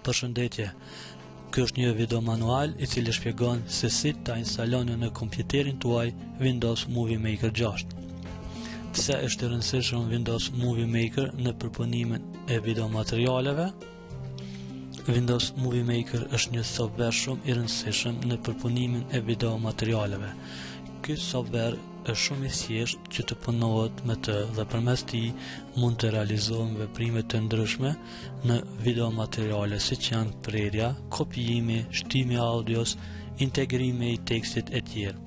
Përshëndetje. Ky është një video manual i cili shpjegon se si ta instaloni në kompjuterin tuaj Windows Movie Maker 6. Pse është i rëndësishëm Windows Movie Maker në përpunimin e videomaterialeve? Windows Movie Maker është një software shumë i rëndësishëm në përpunimin e videomaterialeve. Ky software është shumë i thjeshtë që të punohet me të dhe përmes tij mund të realizohen veprime të ndryshme në videomateriale siç janë prerja, kopijimi, shtimi i audios, integrimi i tekstit e tjerë.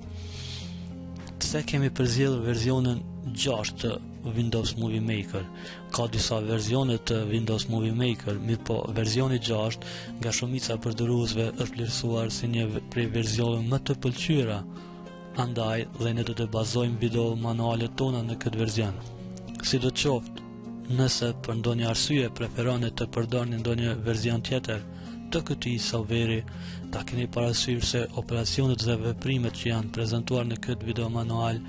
Pse kemi përzgjedhur versionin 6 të Windows Movie Maker? Ka disa versione të Windows Movie Maker, mirëpo versioni 6 nga shumica e përdoruesve është vlerësuar si një prej versioneve më të pëlqyera. Andaj dhe ne do të bazojmë video manualet tona në këtë verzion. Sidoqoftë, nëse për ndonjë arsye preferoni të përdorni ndonjë verzion tjetër të këtij softveri, ta keni parasysh se operacionet dhe veprimet që janë prezantuar në këtë video manual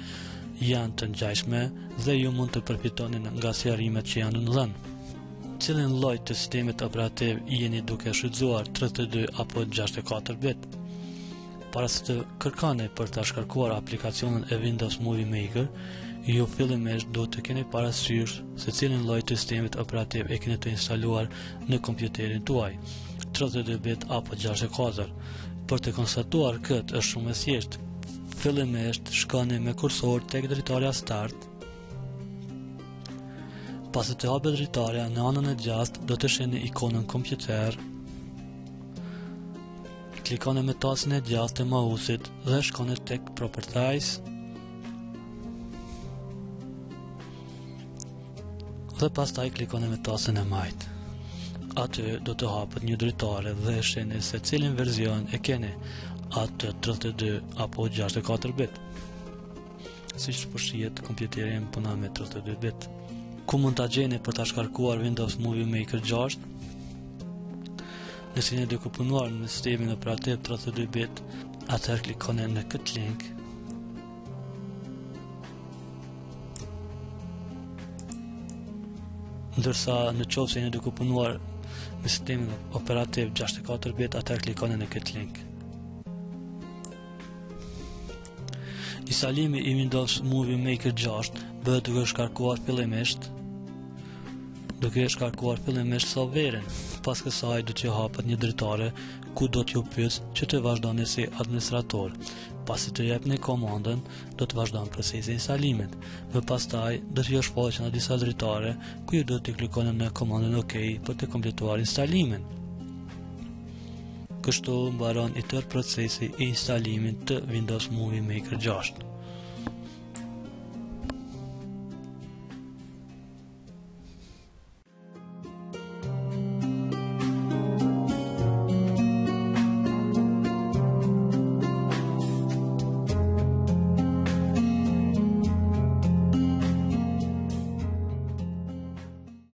janë të ngjashme dhe ju mund të përfitoni nga sqarimet që janë në dhënë. Cilin lloj të sistemit operativ jeni duke shfrytzuar, 32 apo 64 bit? Para se të kërkoni për ta shkarkuar aplikacionin e Windows Movie Maker, ju fillimisht do të keni parasysh se cilin lloj të sistemit operativ e keni të instaluar në kompjuterin tuaj, 32 bit apo 64. Për të konstatuar këtë është shumë e thjeshtë. Fillimisht shkoni me kursor tek dritarja Start. Pasi të hapet dritarja, në anën e gjastë do të shihni ikonën kompjuter. Klikoni me tasën e djathtë të mausit dhe shkoni tek Properties dhe pastaj klikoni me tasën e majt. Aty do të hapet një dritare dhe shihni se cilin verzion e keni, atë 32 apo 64 bit. Siç po shihet, kompjuteri im punon me 32 bit. Ku mund ta gjeni për ta shkarkuar Windows Movie Maker 6? Nëse jeni duke punuar në sistemin operativ 32 bit, atëherë klikoni në këtë link. Ndërsa në qoftë se jeni duke punuar në sistemin operativ 64 bit, atëherë klikoni në këtë link. Instalimi i Windows Movie Maker 6 bëhet duke shkarkuar fillimisht softverin. Pas kësaj do t'ju hapet një dritare ku do t'ju pyes që të vazhdoni si administrator. Pasi të jepni komandën, do të vazhdon procesi i instalimit. Më pastaj do t'ju shfaqet në disa dritare ku ju do të klikoni në komandën OK për të kompletuar instalimin. Kështu mbaron i tërë procesi i instalimit të Windows Movie Maker 6.